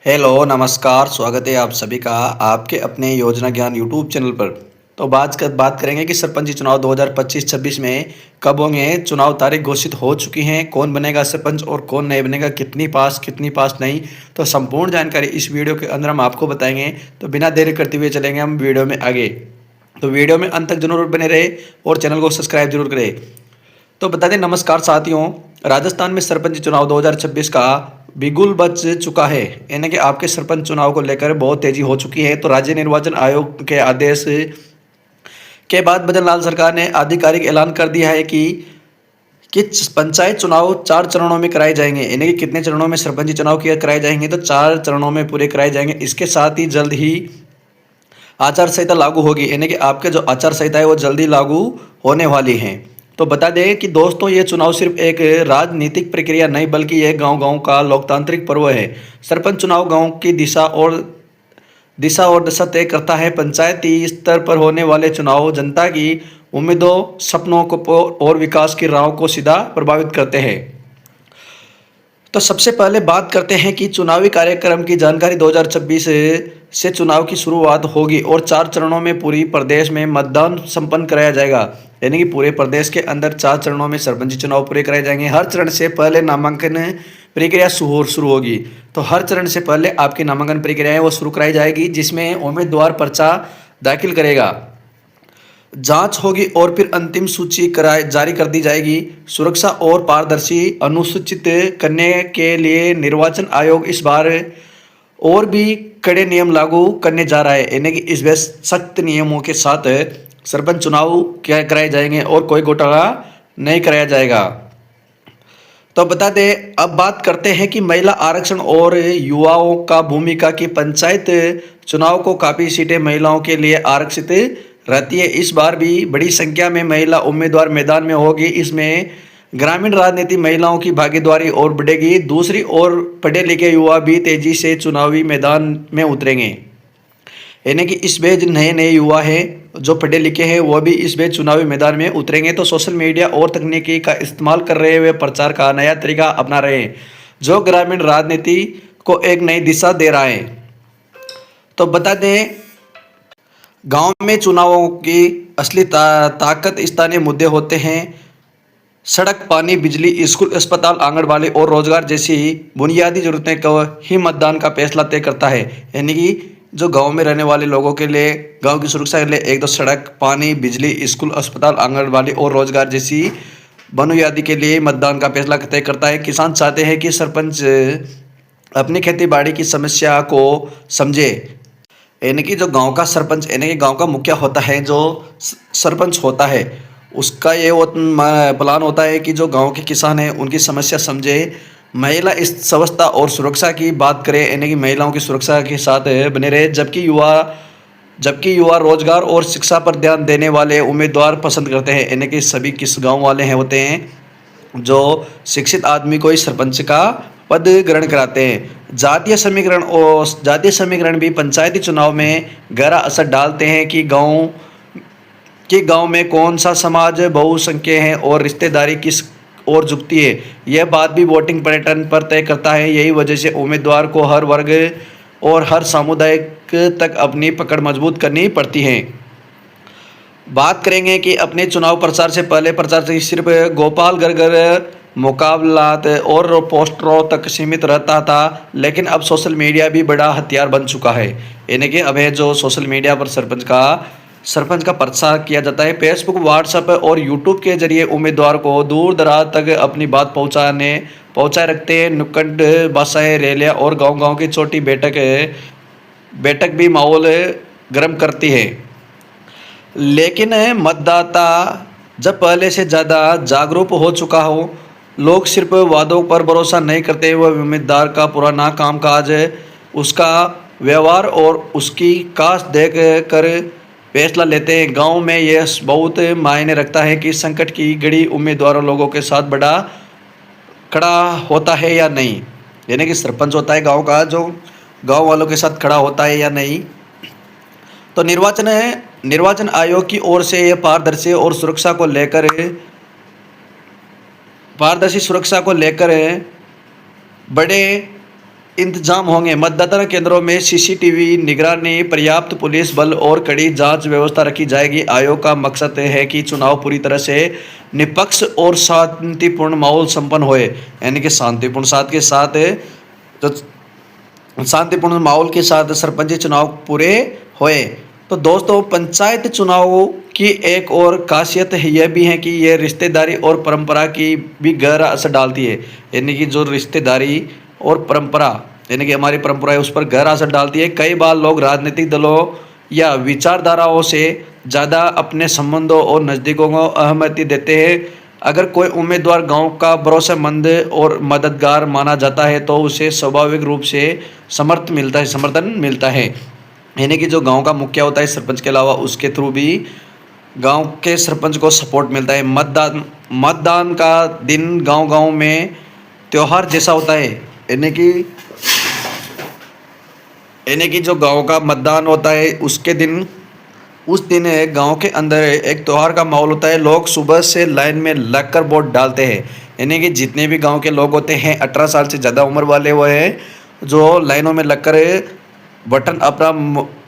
Hello, नमस्कार, स्वागत है आप सभी का आपके अपने योजना ज्ञान यूट्यूब चैनल पर। तो बात करेंगे कि सरपंची चुनाव 2025-26 में कब होंगे। चुनाव तारीख घोषित हो चुकी हैं, कौन बनेगा सरपंच और कौन नहीं बनेगा, कितनी पास नहीं। तो संपूर्ण जानकारी इस वीडियो के अंदर हम आपको बताएंगे। तो बिना देरी करते हुए चलेंगे हम वीडियो में आगे। तो वीडियो में अंत तक जरूर बने रहे और चैनल को सब्सक्राइब जरूर करें। तो बता दें, नमस्कार साथियों, राजस्थान में सरपंच चुनाव 2026 का बिगुल बज चुका है। यानी कि आपके सरपंच चुनाव को लेकर बहुत तेजी हो चुकी है। तो राज्य निर्वाचन आयोग के आदेश के बाद भजन लाल सरकार ने आधिकारिक ऐलान कर दिया है कि पंचायत चुनाव 4 चरणों में कराए जाएंगे। यानी कि कितने चरणों में सरपंची चुनाव किया कराए जाएंगे, तो 4 चरणों में पूरे कराए जाएंगे। इसके साथ ही जल्द ही आचार संहिता लागू होगी। यानी कि आपके जो आचार संहिता है वो जल्दी लागू होने वाली है। तो बता दें कि दोस्तों, ये चुनाव सिर्फ एक राजनीतिक प्रक्रिया नहीं बल्कि यह गांव-गांव का लोकतांत्रिक पर्व है। सरपंच चुनाव गांव की दिशा और दशा तय करता है। पंचायती स्तर पर होने वाले चुनाव जनता की उम्मीदों, सपनों को और विकास की राह को सीधा प्रभावित करते हैं। तो सबसे पहले बात करते हैं कि चुनावी कार्यक्रम की जानकारी। 2026 से चुनाव की शुरुआत होगी और 4 चरणों में पूरी प्रदेश में मतदान संपन्न कराया जाएगा। यानी कि पूरे प्रदेश के अंदर 4 चरणों में सरपंची चुनाव पूरे कराए जाएंगे। हर चरण से पहले नामांकन प्रक्रिया शुरू होगी। तो हर चरण से पहले आपकी नामांकन प्रक्रिया है वो शुरू कराई जाएगी, जिसमें उम्मीदवार पर्चा दाखिल करेगा, जांच होगी और फिर अंतिम सूची जारी कर दी जाएगी। सुरक्षा और पारदर्शी अनुसूचित करने के लिए निर्वाचन आयोग इस बार और भी कड़े नियम लागू करने जा रहा है। यानी कि इस बार सख्त नियमों के साथ सरपंच चुनाव क्या कराए जाएंगे और कोई घोटाला नहीं कराया जाएगा। तो बता दें, अब बात करते हैं कि महिला आरक्षण और युवाओं का भूमिका की। पंचायत चुनाव को काफ़ी सीटें महिलाओं के लिए आरक्षित रहती है। इस बार भी बड़ी संख्या में महिला उम्मीदवार मैदान में होगी। इसमें ग्रामीण राजनीति महिलाओं की भागीदारी और बढ़ेगी। दूसरी ओर पढ़े लिखे युवा भी तेजी से चुनावी मैदान में उतरेंगे। यानी कि इस बेज नए नए युवा हैं जो पढ़े लिखे हैं, वो भी इस बेज चुनावी मैदान में उतरेंगे। तो सोशल मीडिया और तकनीकी का इस्तेमाल कर रहे हुए प्रचार का नया तरीका अपना रहे हैं, जो ग्रामीण राजनीति को एक नई दिशा दे रहा है। तो बता दें, गांव में चुनावों की असली ताकत स्थानीय मुद्दे होते हैं। सड़क, पानी, बिजली, स्कूल, अस्पताल, आंगनबाड़ी और रोजगार जैसी बुनियादी जरूरतें को ही मतदान का फैसला तय करता है। यानी कि जो गांव में रहने वाले लोगों के लिए, गांव की सुरक्षा के लिए एक तो सड़क, पानी, बिजली, स्कूल, अस्पताल, आंगनबाड़ी और रोजगार जैसी बुनियादी के लिए मतदान का फैसला तय करता है। किसान चाहते हैं कि सरपंच अपनी खेती बाड़ी की समस्या को समझे। यानी कि जो गांव का सरपंच, यानी कि गांव का मुखिया होता है, जो सरपंच होता है, उसका ये प्लान होता है कि जो गांव के किसान हैं उनकी समस्या समझे। महिला इस व्यवस्था और सुरक्षा की बात करें, यानी कि महिलाओं की सुरक्षा के साथ बने रहे। जबकि युवा रोजगार और शिक्षा पर ध्यान देने वाले उम्मीदवार पसंद करते हैं। यानी कि सभी किस गांव वाले हैं होते हैं जो शिक्षित आदमी को ही सरपंच का पद ग्रहण कराते हैं। जातीय समीकरण भी पंचायती चुनाव में गहरा असर डालते हैं कि गांव में कौन सा समाज बहुसंख्यक है और रिश्तेदारी किस ओर झुकती है। यह बात भी वोटिंग पैटर्न पर तय करता है। यही वजह से उम्मीदवार को हर वर्ग और हर सामुदायिक तक अपनी पकड़ मजबूत करनी पड़ती है। बात करेंगे कि अपने चुनाव प्रचार से पहले प्रचार से सिर्फ गोपाल घर मुकाबलात और पोस्टरों तक सीमित रहता था, लेकिन अब सोशल मीडिया भी बड़ा हथियार बन चुका है। यानी कि अब है जो सोशल मीडिया पर सरपंच का प्रचार किया जाता है। फेसबुक, व्हाट्सएप और यूट्यूब के जरिए उम्मीदवार को दूर दराज तक अपनी बात पहुँचाए रखते हैं। नुक्कड़ भाषाएं, रैलियाँ और गांव-गांव की छोटी बैठक भी माहौल गर्म करती है। लेकिन मतदाता जब पहले से ज़्यादा जागरूक हो चुका हो, लोग सिर्फ वादों पर भरोसा नहीं करते, वह उम्मीदवार का पुराना कामकाज, उसका व्यवहार और उसकी कास्ट देख कर फैसला लेते हैं। गांव में यह बहुत मायने रखता है कि संकट की घड़ी उम्मीदवारों लोगों के साथ बड़ा खड़ा होता है या नहीं। यानी कि सरपंच होता है गांव का, जो गांव वालों के साथ खड़ा होता है या नहीं। तो निर्वाचन आयोग की ओर से यह पारदर्शी सुरक्षा को लेकर बड़े इंतजाम होंगे। मतदान केंद्रों में सीसीटीवी निगरानी, पर्याप्त पुलिस बल और कड़ी जांच व्यवस्था रखी जाएगी। आयोग का मकसद है कि चुनाव पूरी तरह से निष्पक्ष और शांतिपूर्ण माहौल संपन्न होए, यानी कि शांतिपूर्ण साथ के साथ जो शांतिपूर्ण माहौल के साथ सरपंची चुनाव पूरे होए। तो दोस्तों, पंचायत चुनाव की एक और खासियत यह भी है कि यह रिश्तेदारी और परंपरा की भी गहरा असर डालती है, यानी कि जो रिश्तेदारी और परंपरा, यानी कि हमारी परंपरा है, उस पर गहरा असर डालती है। कई बार लोग राजनीतिक दलों या विचारधाराओं से ज़्यादा अपने संबंधों और नज़दीकों को अहमियत देते हैं। अगर कोई उम्मीदवार गांव का भरोसेमंद और मददगार माना जाता है तो उसे स्वाभाविक रूप से समर्थन मिलता है। यानी कि जो गांव का मुखिया होता है सरपंच के अलावा, उसके थ्रू भी गांव के सरपंच को सपोर्ट मिलता है। मतदान का दिन गांव-गांव में त्योहार जैसा होता है, यानी कि जो गांव का मतदान होता है उस दिन गांव के अंदर एक त्यौहार का माहौल होता है। लोग सुबह से लाइन में लगकर वोट डालते हैं, यानी कि जितने भी गांव के लोग होते हैं 18 साल से ज़्यादा उम्र वाले वो हैं, जो लाइनों में लगकर बटन अपना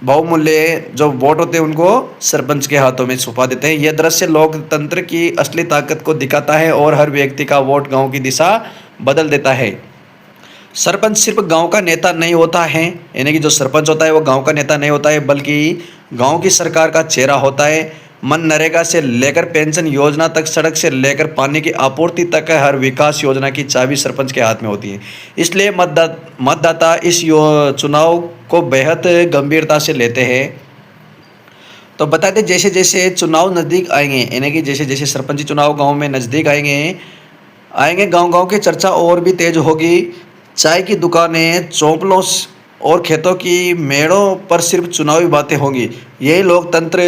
बहुमूल्य जो वोट होते हैं उनको सरपंच के हाथों में सौंपा देते हैं। यह दृश्य लोकतंत्र की असली ताकत को दिखाता है और हर व्यक्ति का वोट गाँव की दिशा बदल देता है। सरपंच सिर्फ गांव का नेता नहीं होता है, यानी कि जो सरपंच होता है वो गांव का नेता नहीं होता है, बल्कि गांव की सरकार का चेहरा होता है। मनरेगा से लेकर पेंशन योजना तक, सड़क से लेकर पानी की आपूर्ति तक हर विकास योजना की चाबी सरपंच के हाथ में होती है। इसलिए मतदाता इस चुनाव को बेहद गंभीरता से लेते हैं। तो बता दें, जैसे जैसे चुनाव नज़दीक आएंगे, यानी कि जैसे जैसे सरपंची चुनाव गाँव में नज़दीक आएंगे गांव-गांव की चर्चा और भी तेज होगी। चाय की दुकानें, चौपलों और खेतों की मेड़ों पर सिर्फ चुनावी बातें होंगी। यही लोकतंत्र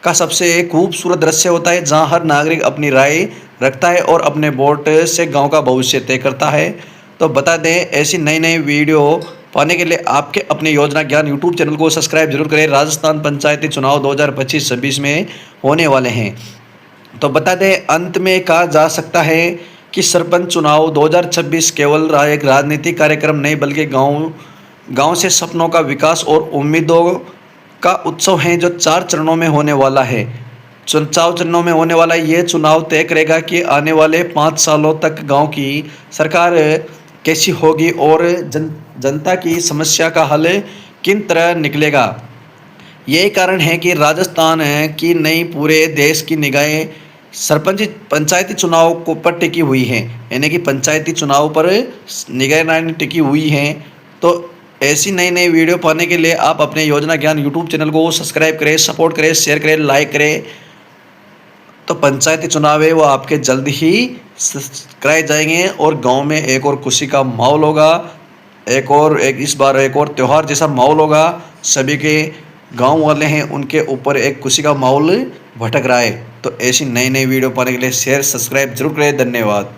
का सबसे खूबसूरत दृश्य होता है, जहां हर नागरिक अपनी राय रखता है और अपने वोट से गांव का भविष्य तय करता है। तो बता दें, ऐसी नई नई वीडियो पाने के लिए आपके अपने योजना ज्ञान यूट्यूब चैनल को सब्सक्राइब जरूर करें। राजस्थान पंचायती चुनाव 2025-26 में होने वाले हैं। तो बता दें, अंत में कहा जा सकता है कि सरपंच चुनाव 2026 केवल एक राजनीतिक कार्यक्रम नहीं, बल्कि गांव से सपनों का विकास और उम्मीदों का उत्सव है, जो 4 चरणों में होने वाला है। 4 चरणों में होने वाला ये चुनाव तय करेगा कि आने वाले 5 सालों तक गांव की सरकार कैसी होगी और जनता की समस्या का हल किन तरह निकलेगा। यही कारण है कि राजस्थान की नहीं पूरे देश की निगाहें पंचायती चुनाव को पर टिकी हुई हैं, यानी कि पंचायती चुनाव पर निगरानी टिकी हुई हैं। तो ऐसी नई नई वीडियो पाने के लिए आप अपने योजना ज्ञान यूट्यूब चैनल को सब्सक्राइब करें, सपोर्ट करें, शेयर करें, लाइक करें। तो पंचायती चुनाव है वो आपके जल्द ही कराए जाएंगे और गांव में एक और खुशी का माहौल होगा, इस बार एक और त्यौहार जैसा माहौल होगा। सभी के गांव वाले हैं उनके ऊपर एक खुशी का माहौल भटक रहा है। तो ऐसी नई नई वीडियो पाने के लिए शेयर सब्सक्राइब जरूर करें। धन्यवाद।